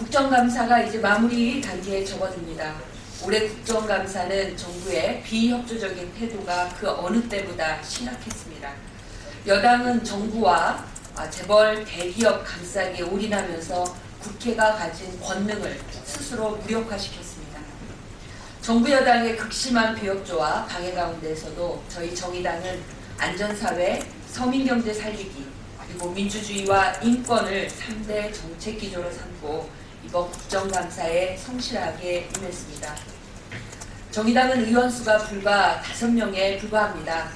국정감사가 이제 마무리 단계에 접어듭니다. 올해 국정감사는 정부의 비협조적인 태도가 그 어느 때보다 심각했습니다. 여당은 정부와 재벌 대기업 감싸기에 올인하면서 국회가 가진 권능을 스스로 무력화시켰습니다. 정부 여당의 극심한 비협조와 방해 가운데에서도 저희 정의당은 안전사회, 서민경제 살리기, 그리고 민주주의와 인권을 3대 정책 기조로 삼고 이번 국정감사에 성실하게 임했습니다. 정의당은 의원 수가 불과 5명에 불과합니다.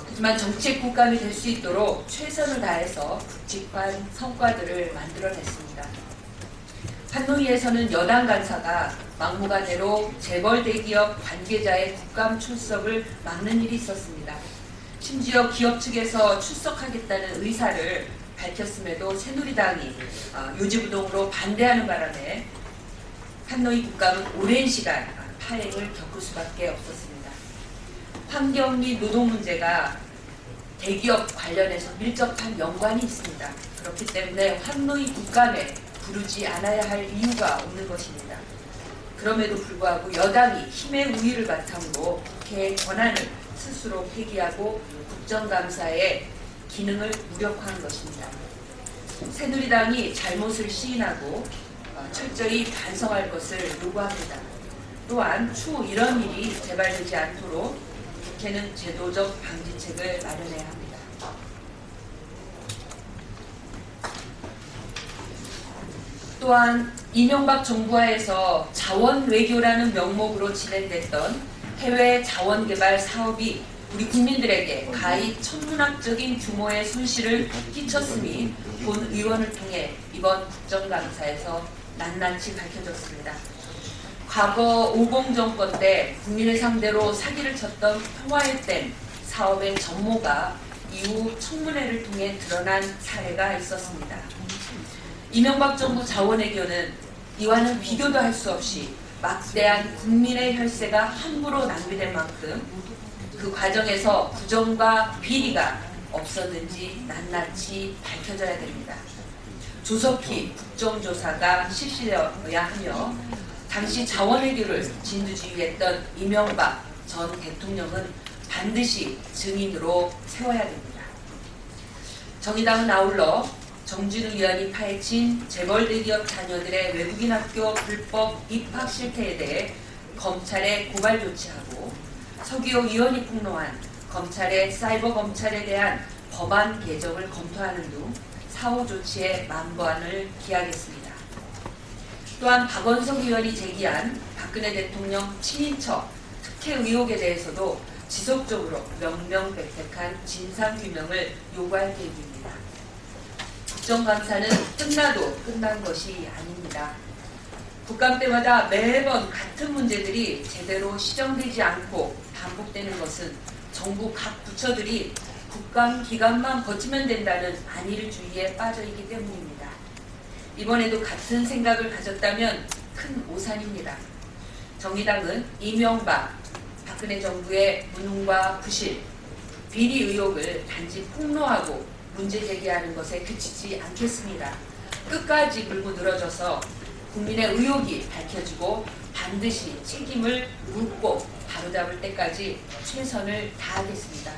하지만 정책 국감이 될 수 있도록 최선을 다해서 굵직한 성과들을 만들어냈습니다. 판노위에서는 여당 간사가 막무가내로 재벌 대기업 관계자의 국감 출석을 막는 일이 있었습니다. 심지어 기업 측에서 출석하겠다는 의사를 밝혔음에도 새누리당이 요지부동으로 반대하는 바람에 판노위 국감은 오랜 시간 파행을 겪을 수밖에 없었습니다. 환경 및 노동 문제가 대기업 관련해서 밀접한 연관이 있습니다. 그렇기 때문에 판노위 국감에 부르지 않아야 할 이유가 없는 것입니다. 그럼에도 불구하고 여당이 힘의 우위를 바탕으로 국회의 권한을 스스로 폐기하고 국정감사의 기능을 무력화한 것입니다. 새누리당이 잘못을 시인하고 철저히 반성할 것을 요구합니다. 또한 추후 이런 일이 재발되지 않도록 국회는 제도적 방지책을 마련해야 합니다. 또한 이명박 정부하에서 자원 외교라는 명목으로 진행됐던 해외 자원 개발 사업이 우리 국민들에게 가히 천문학적인 규모의 손실을 끼쳤음이 본 의원을 통해 이번 국정감사에서 낱낱이 밝혀졌습니다. 과거 50 정권 때 국민을 상대로 사기를 쳤던 평화의 댐 사업의 전모가 이후 청문회를 통해 드러난 사례가 있었습니다. 이명박 정부 자원외교는 이와는 비교도 할 수 없이 막대한 국민의 혈세가 함부로 낭비된 만큼 그 과정에서 부정과 비리가 없었는지 낱낱이 밝혀져야 됩니다. 조속히 국정조사가 실시되어야 하며 당시 자원외교를 진두지휘했던 이명박 전 대통령은 반드시 증인으로 세워야 됩니다. 정의당은 아울러 정진우 의원이 파헤친 재벌 대기업 자녀들의 외국인 학교 불법 입학 실태에 대해 검찰에 고발 조치하고 서기호 의원이 폭로한 검찰의 사이버 검찰에 대한 법안 개정을 검토하는 등 사후 조치에 만반을 기하겠습니다. 또한 박원석 의원이 제기한 박근혜 대통령 친인척 특혜 의혹에 대해서도 지속적으로 명명백백한 진상규명을 요구할 계획입니다. 국정감사는 끝나도 끝난 것이 아닙니다. 국감 때마다 매번 같은 문제들이 제대로 시정되지 않고 반복되는 것은 정부 각 부처들이 국감 기간만 버티면 된다는 안일주의에 빠져있기 때문입니다. 이번에도 같은 생각을 가졌다면 큰 오산입니다. 정의당은 이명박, 박근혜 정부의 무능과 부실, 비리 의혹을 단지 폭로하고 문제 제기하는 것에 그치지 않겠습니다. 끝까지 물고 늘어져서 국민의 의혹이 밝혀지고 반드시 책임을 묻고 바로잡을 때까지 최선을 다하겠습니다.